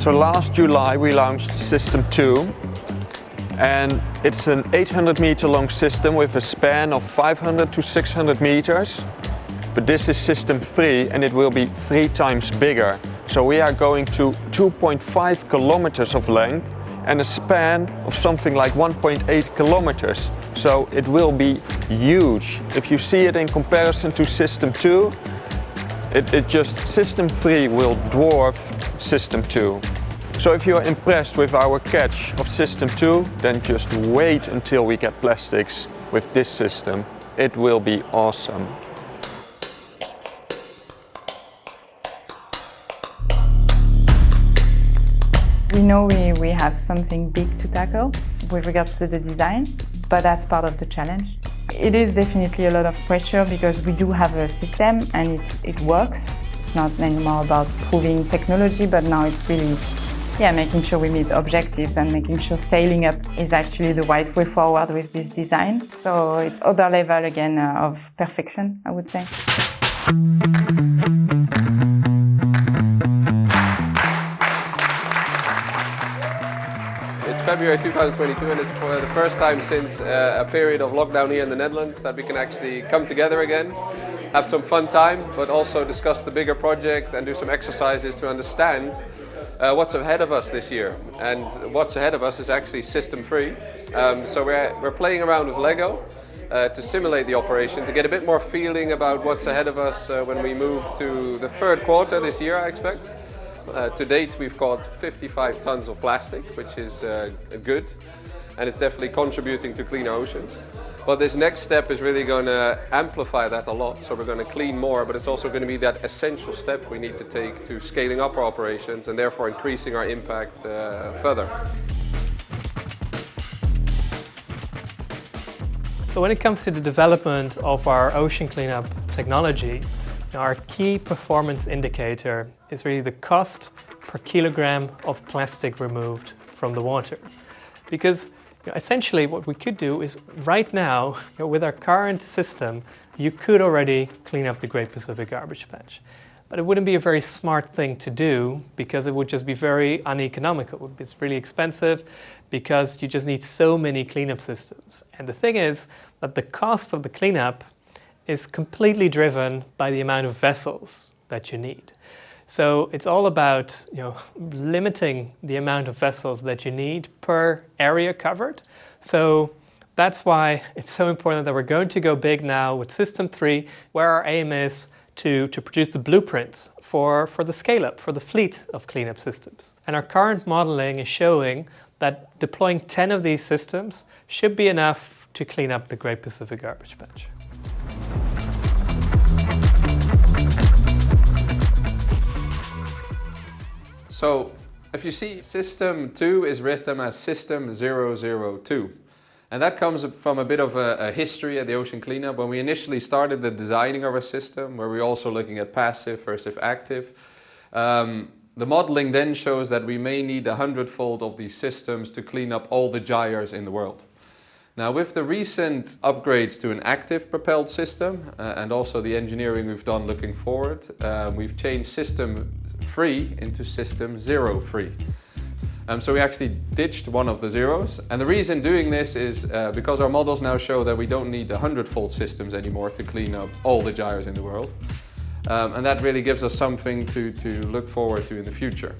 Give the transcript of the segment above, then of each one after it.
So last July we launched System 2, and it's an 800 meter long system with a span of 500 to 600 meters. But this is System 3 and it will be 3 times bigger. So we are going to 2.5 kilometers of length and a span of something like 1.8 kilometers. So it will be huge. If you see it in comparison to System 2, System 3 will dwarf System 2. So if you're impressed with our catch of System 2, then just wait until we get plastics with this system. It will be awesome. We know we have something big to tackle with regards to the design, but that's part of the challenge. It is definitely a lot of pressure because we do have a system and it works. It's not anymore about proving technology, but now it's really making sure we meet objectives and making sure scaling up is actually the right way forward with this design. So it's other level again of perfection, I would say. It's February 2022 and it's for the first time since a period of lockdown here in the Netherlands that we can actually come together again, have some fun time, but also discuss the bigger project and do some exercises to understand what's ahead of us this year. And what's ahead of us is actually System 3. So we're playing around with Lego to simulate the operation, to get a bit more feeling about what's ahead of us when we move to the third quarter this year, I expect. To date, we've caught 55 tons of plastic, which is good, and it's definitely contributing to cleaner oceans. But this next step is really going to amplify that a lot. So we're going to clean more, but it's also going to be that essential step we need to take to scaling up our operations and therefore increasing our impact further. So when it comes to the development of our ocean cleanup technology, our key performance indicator is really the cost per kilogram of plastic removed from the water. Because essentially what we could do is right now, with our current system, you could already clean up the Great Pacific Garbage Patch. But it wouldn't be a very smart thing to do because it would just be very uneconomical. It's really expensive because you just need so many cleanup systems. And the thing is that the cost of the cleanup is completely driven by the amount of vessels that you need. So it's all about limiting the amount of vessels that you need per area covered. So that's why it's so important that we're going to go big now with System 3, where our aim is to produce the blueprint for the scale-up, for the fleet of cleanup systems. And our current modeling is showing that deploying 10 of these systems should be enough to clean up the Great Pacific Garbage Patch. So if you see, System 2 is written as System 002. And that comes from a bit of a history at the ocean cleanup. When we initially started the designing of our system, where we're also looking at passive versus active, the modeling then shows that we may need 100-fold of these systems to clean up all the gyres in the world. Now, with the recent upgrades to an active propelled system and also the engineering we've done looking forward, we've changed System 3 into System 03. So we actually ditched one of the zeros. And the reason doing this is because our models now show that we don't need 100-fold systems anymore to clean up all the gyres in the world. And that really gives us something to look forward to in the future.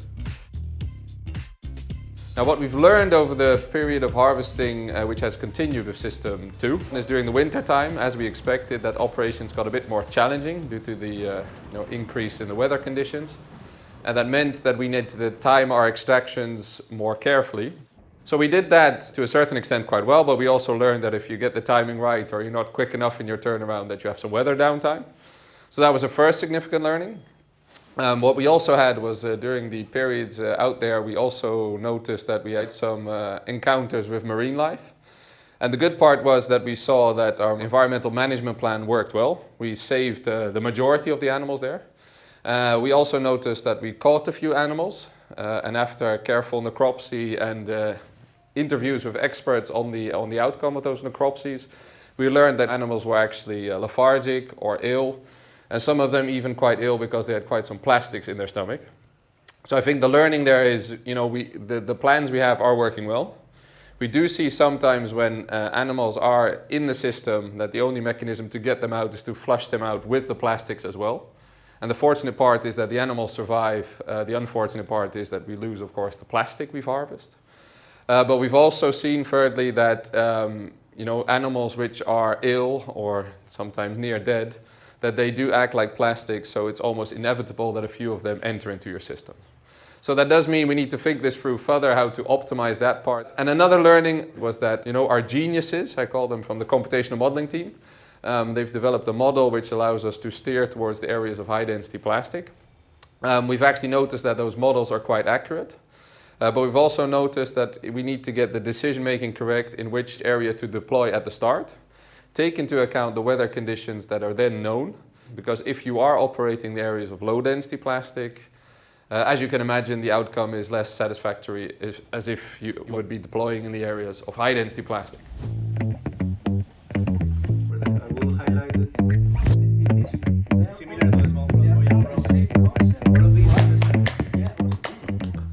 Now, what we've learned over the period of harvesting, which has continued with System 2, is during the winter time, as we expected, that operations got a bit more challenging due to the increase in the weather conditions. And that meant that we needed to time our extractions more carefully. So we did that to a certain extent quite well, but we also learned that if you get the timing right or you're not quick enough in your turnaround, that you have some weather downtime. So that was a first significant learning. What we also had was during the periods out there, we also noticed that we had some encounters with marine life. And the good part was that we saw that our environmental management plan worked well. We saved the majority of the animals there. We also noticed that we caught a few animals, and after careful necropsy and interviews with experts on the outcome of those necropsies, we learned that animals were actually lethargic or ill, and some of them even quite ill because they had quite some plastics in their stomach. So I think the learning there is, the plans we have are working well. We do see sometimes when animals are in the system that the only mechanism to get them out is to flush them out with the plastics as well. And the fortunate part is that the animals survive. The unfortunate part is that we lose, of course, the plastic we've harvested. But we've also seen, thirdly, that animals which are ill or sometimes near dead, that they do act like plastic, so it's almost inevitable that a few of them enter into your system. So that does mean we need to think this through further, how to optimize that part. And another learning was that, our geniuses, I call them, from the computational modeling team, they've developed a model which allows us to steer towards the areas of high density plastic. We've actually noticed that those models are quite accurate. But we've also noticed that we need to get the decision making correct in which area to deploy at the start. Take into account the weather conditions that are then known. Because if you are operating the areas of low density plastic, as you can imagine, the outcome is less satisfactory as if you would be deploying in the areas of high density plastic. I will highlight that it is similar to the small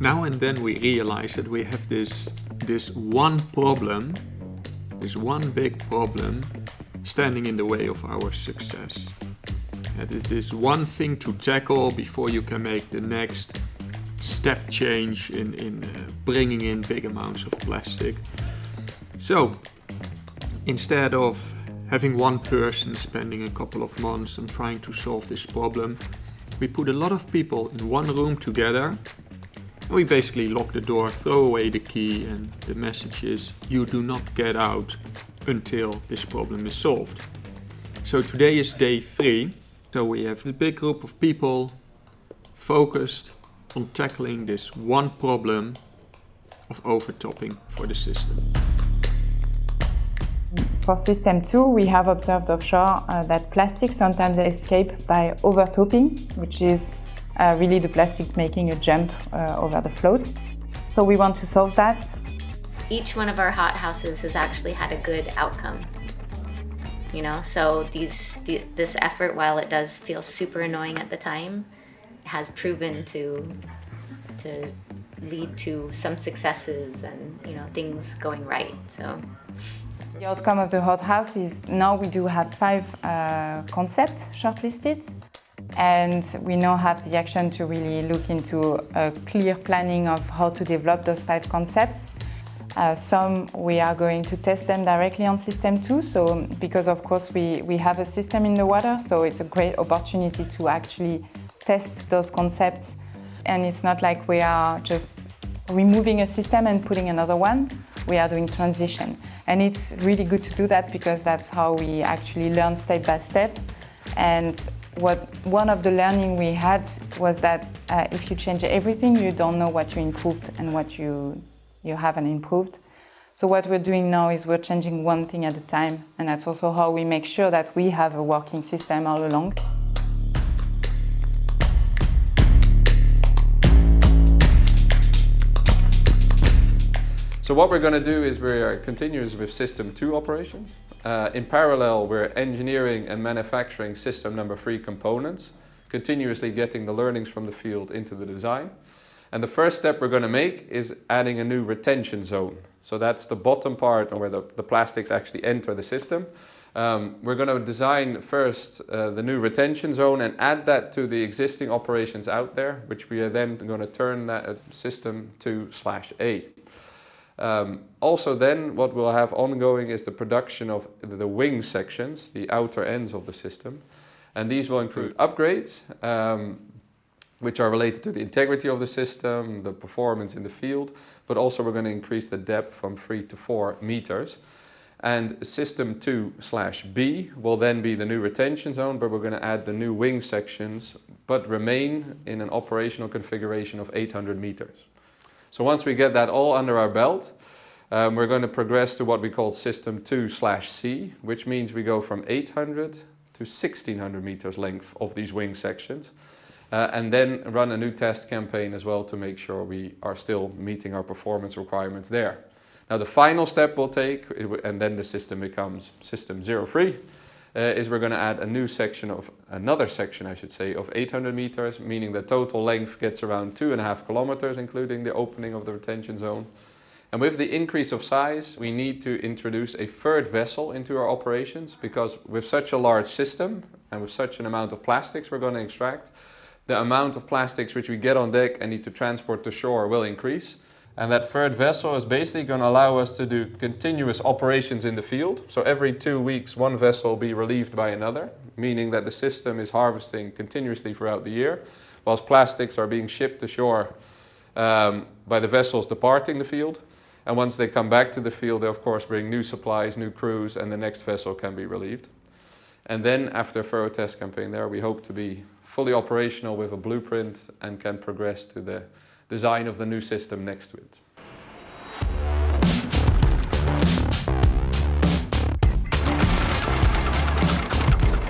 Now and then we realize that we have this one problem, this one big problem standing in the way of our success. It is this one thing to tackle before you can make the next step change in bringing in big amounts of plastic. So instead of having one person spending a couple of months on trying to solve this problem, we put a lot of people in one room together. And we basically lock the door, throw away the key, and the message is, you do not get out until this problem is solved. So today is day 3. So we have a big group of people focused on tackling this one problem of overtopping for the system. For system 2, we have observed offshore that plastic sometimes escape by overtopping, which is really the plastic making a jump over the floats. So we want to solve that. Each one of our hothouses has actually had a good outcome. So this effort, while it does feel super annoying at the time, has proven to lead to some successes and things going right. So the outcome of the hothouse is now we do have 5 concepts shortlisted, and we now have the action to really look into a clear planning of how to develop those 5 concepts. Some we are going to test them directly on system 2, so because of course we have a system in the water, so it's a great opportunity to actually test those concepts. And it's not like we are just removing a system and putting another one, we are doing transition. And it's really good to do that because that's how we actually learn step by step. And one of the learning we had was that if you change everything, you don't know what you improved and what you haven't improved. So what we're doing now is we're changing one thing at a time, and that's also how we make sure that we have a working system all along. So what we're going to do is we're continuous with system 2 operations. In parallel, we're engineering and manufacturing system number 3 components, continuously getting the learnings from the field into the design. And the first step we're going to make is adding a new retention zone. So that's the bottom part where the plastics actually enter the system. We're going to design first the new retention zone and add that to the existing operations out there, which we are then going to turn that system 2/A. Also then what we'll have ongoing is the production of the wing sections, the outer ends of the system. And these will include upgrades, which are related to the integrity of the system, the performance in the field, but also we're going to increase the depth from 3 to 4 meters. And system 2/B will then be the new retention zone, but we're going to add the new wing sections, but remain in an operational configuration of 800 meters. So once we get that all under our belt, we're going to progress to what we call system 2/C, which means we go from 800 to 1600 meters length of these wing sections. And then run a new test campaign as well to make sure we are still meeting our performance requirements there. Now the final step we'll take, and then the system becomes system 03, is we're going to add a new section of another section, I should say, of 800 meters, meaning the total length gets around 2.5 kilometers, including the opening of the retention zone. And with the increase of size, we need to introduce a third vessel into our operations, because with such a large system and with such an amount of plastics we're going to extract, the amount of plastics which we get on deck and need to transport to shore will increase. And that third vessel is basically going to allow us to do continuous operations in the field. So every 2 weeks, one vessel will be relieved by another, meaning that the system is harvesting continuously throughout the year, whilst plastics are being shipped to shore by the vessels departing the field. And once they come back to the field, they of course bring new supplies, new crews, and the next vessel can be relieved. And then after a thorough test campaign there, we hope to be fully operational with a blueprint and can progress to the design of the new system next to it.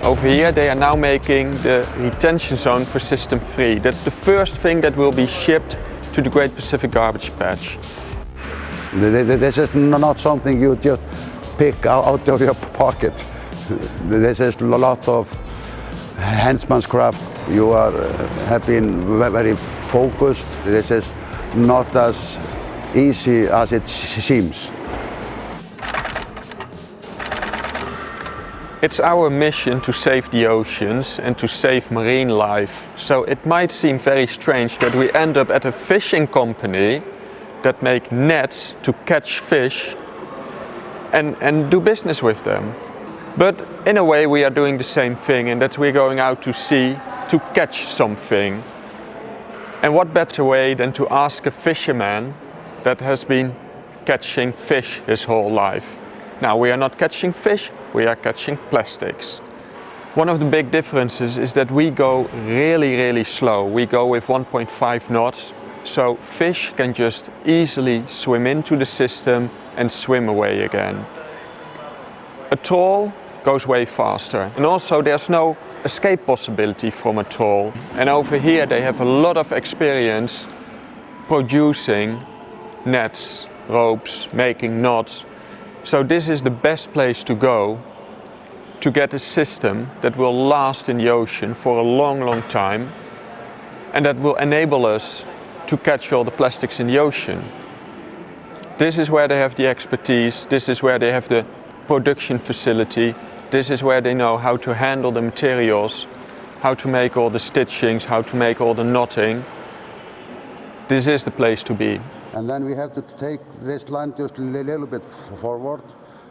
Over here they are now making the retention zone for System 3. That's the first thing that will be shipped to the Great Pacific Garbage Patch. This is not something you just pick out of your pocket. This is a lot of handsman's-craft. You have been very focused. This is not as easy as it seems. It's our mission to save the oceans and to save marine life. So it might seem very strange that we end up at a fishing company that make nets to catch fish and do business with them. But in a way we are doing the same thing, and that we're going out to sea to catch something. And what better way than to ask a fisherman that has been catching fish his whole life. Now we are not catching fish, we are catching plastics. One of the big differences is that we go really slow. We go with 1.5 knots, so fish can just easily swim into the system and swim away again. A trawl goes way faster, and also there's no escape possibility from a trawl. And over here they have a lot of experience producing nets, ropes, making knots. So this is the best place to go to get a system that will last in the ocean for a long time, and that will enable us to catch all the plastics in the ocean. This is where they have the expertise, this is where they have the production facility, this is where they know how to handle the materials, how to make all the stitchings, how to make all the knotting. This is the place to be. And then we have to take this line just a little bit forward.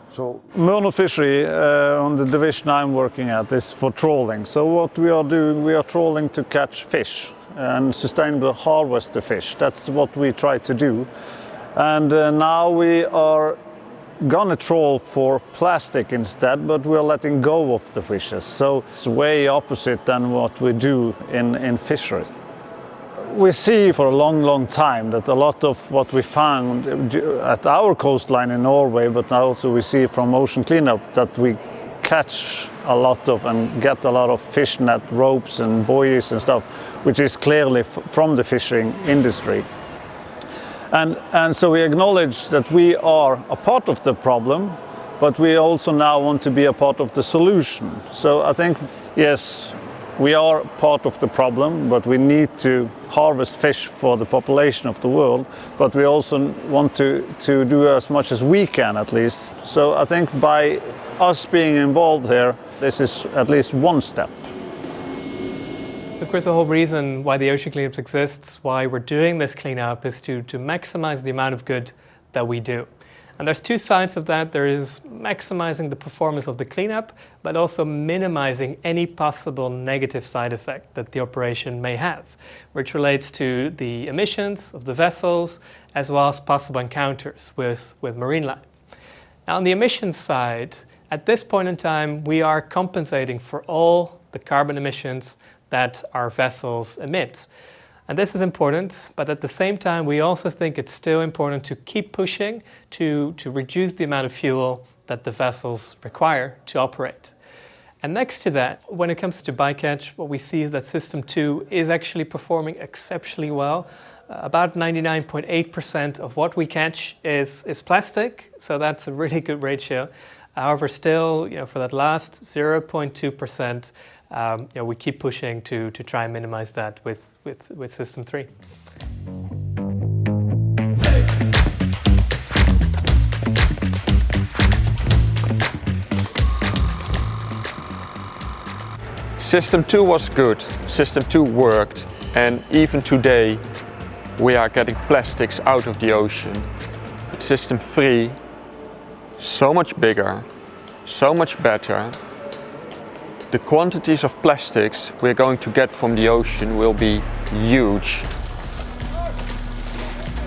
So Mørenot fishery on the division I'm working at is for trawling. So what we are doing, we are trawling to catch fish and sustainable harvest the fish. That's what we try to do. And now we are gonna trawl for plastic instead, but we're letting go of the fishes. So it's way opposite than what we do in fishery. We see for a long time that a lot of what we found at our coastline in Norway, but also we see from ocean cleanup that we catch a lot of and get a lot of fish net ropes and buoys and stuff, which is clearly from the fishing industry. And so we acknowledge that we are a part of the problem, but we also now want to be a part of the solution. So I think, yes, we are part of the problem, but we need to harvest fish for the population of the world, but we also want to do as much as we can at least. So I think by us being involved here, this is at least one step. Of course, the whole reason why the ocean cleanups exists, why we're doing this cleanup, is to maximize the amount of good that we do. And there's two sides of that. There is maximizing the performance of the cleanup, but also minimizing any possible negative side effect that the operation may have, which relates to the emissions of the vessels, as well as possible encounters with marine life. Now, on the emissions side, at this point in time, we are compensating for all the carbon emissions that our vessels emit. And this is important, but at the same time, we also think it's still important to keep pushing to reduce the amount of fuel that the vessels require to operate. And next to that, when it comes to bycatch, what we see is that System 2 is actually performing exceptionally well. About 99.8% of what we catch is plastic, so that's a really good ratio. However, still, for that last 0.2%, we keep pushing to try and minimize that with System 3. System 2 was good, System 2 worked, and even today we are getting plastics out of the ocean. But System 3, so much bigger, so much better. The quantities of plastics we're going to get from the ocean will be huge.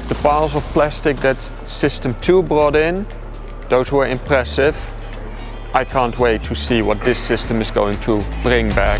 The piles of plastic that System 2 brought in, those were impressive. I can't wait to see what this system is going to bring back.